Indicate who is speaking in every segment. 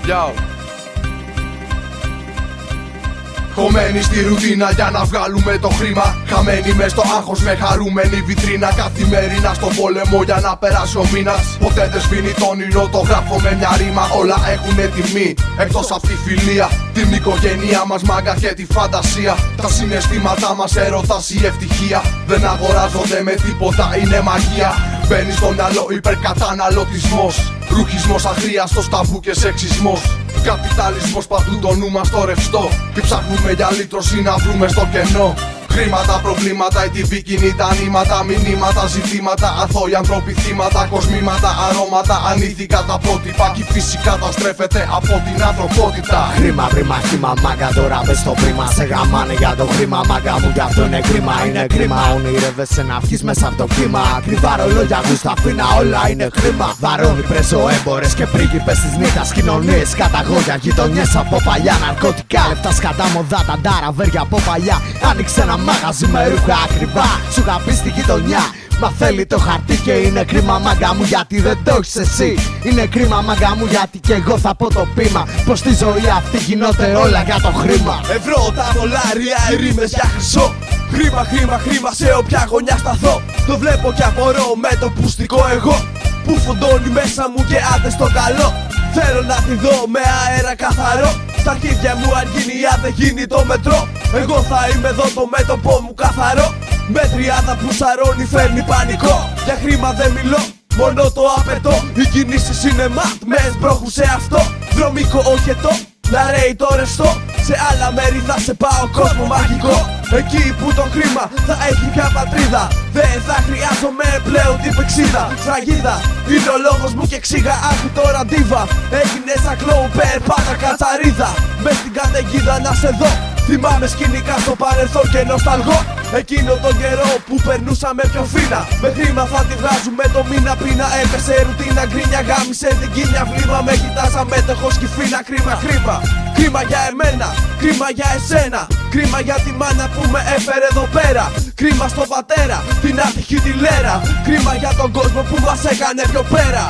Speaker 1: Yo. Χωμένοι στη ρουτίνα για να βγάλουμε το χρήμα. Χαμένοι μες στο άγχος με χαρούμενη βιτρίνα. Καθημερινά στον πόλεμο για να περάσει ο μήνας. Ποτέ δεν σβήνει το όνειρο, το γράφω με μια ρήμα. Όλα έχουνε τιμή, εκτός απ' τη φιλία. Την οικογένειά μας μάγκα και τη φαντασία. Τα συναισθήματά μας, έρωτας η ευτυχία. Δεν αγοράζονται με τίποτα, είναι μαγεία. Μπαίνει στο μυαλό υπερκαταναλωτισμός. Ρουχισμός αχρίαστος, ταμπού και σεξισμός. Καπιταλισμός παντού, το νου μας το ρευστό. Και ψάχνουμε για λύτρωση να βρούμε στο κενό. Χρήματα, προβλήματα, η TV κινεί τα νήματα. Μηνύματα, ζητήματα, αθώοι ανθρώποι θύματα. Κοσμήματα, αρώματα, ανήθικα τα πρότυπα. Και η φύση καταστρέφεται από την ανθρωπότητα.
Speaker 2: Χρήμα, χρήμα, χρήμα, μάγκα, τώρα μπες στο πρίμα. Σε γαμάνε για το χρήμα, μάγκα μου, γι' αυτό είναι κρίμα. Είναι κρίμα, ονειρεύεσαι να βγεις μέσα από το κύμα. Ακριβά ρολόγια, γούστα, φίνα, όλα είναι χρήμα. Βαρώνει πρέσο, έμπορες και πρίγκιπες της νύχτας. Κοινωνίες, καταγόγια, γειτονιές από παλιά. Ναρκωτικά, λεφτά σκατά, μοδά, τα ντάραβέρια από παλιά. Άνοιξε ένα μάγαζι με ρούχα ακριβά. Σου είχα πει στη γειτονιά, μα θέλει το χαρτί και είναι κρίμα μάγκα μου γιατί δεν το έχεις εσύ. Είναι κρίμα μάγκα μου γιατί κι εγώ θα πω το πείμα. Πως στη ζωή αυτή γινόται όλα για το χρήμα.
Speaker 3: Ευρώ, τα δολάρια, οι ρήμες για χρυσό. Χρήμα, χρήμα, χρήμα σε όποια γωνιά σταθώ. Το βλέπω κι απορώ με το πουστικό εγώ που φοντώνει μέσα μου και άντε στο καλό. Θέλω να τη δω με αέρα καθαρό. Στα αρχίδια μου αν γίνει αν δεν γίνει το μετρό. Εγώ θα είμαι εδώ το μέτωπο μου καθαρό. Με τριάδα που σαρώνει φέρνει πανικό. Για χρήμα δεν μιλώ, μόνο το απαιτώ. Οι κινήσεις είναι ματ, με εσπρώχουν σε αυτό. Δρομικό οχετό, να ρέει το ρευστό. Σε άλλα μέρη θα σε πάω κόσμο μαγικό. Εκεί που το χρήμα θα έχει πια πατρίδα. Δεν θα χρειάζομαι πλέον την πεξίδα. Σφραγίδα, είναι ο λόγος μου και ξύγα. Άκου τώρα ντίβα, έγινε σαν κλόου περπάτα κατσαρίδα. Μες στην καταιγίδα να σε δω. Θυμάμαι σκηνικά στο παρελθόν και νοσταλγώ. Εκείνο τον καιρό που περνούσαμε πιο φίνα. Με χρήμα θα τη βγάζουμε το μήνα πίνα. Έπεσε ρουτίνα, γκρίνια, γάμισε την κίνια. Βλήμα με κοιτάς αμέτωχος κυφίνα. Κρίμα, κρίμα, κρίμα για εμένα, κρίμα για εσένα. Κρίμα για τη μάνα που με έφερε εδώ πέρα. Κρίμα στο πατέρα, την άτυχη τη λέρα. Κρίμα για τον κόσμο που μας έκανε πιο πέρα.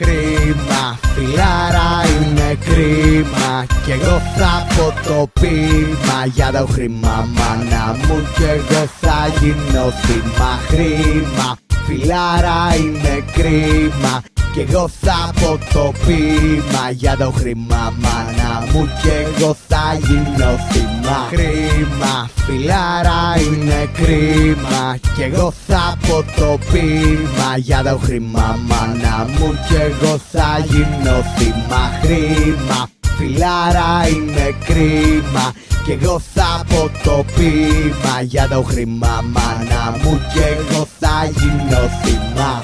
Speaker 2: Χρήμα, φιλάρα, είναι κρίμα. Κι εγώ θα πω το πείμα για το χρήμα, μάνα μου. Κι εγώ θα γίνω θύμα. Χρήμα, φιλάρα, είναι κρίμα. Κι εγώ θα πω το πείμα για το χρήμα, μάνα μου. Κι εγώ θα γίνω θύμα. Χρήμα, φιλάρα, είναι κρίμα. Κι εγώ θα πω το πείμα για το χρήμα, μάνα μου. Κι εγώ θα γίνω θύμα. Χρήμα, φιλάρα, είναι κρίμα. Κι εγώ θα πω το πείμα για το χρήμα, μάνα μου. Κι εγώ θα γίνω θύμα.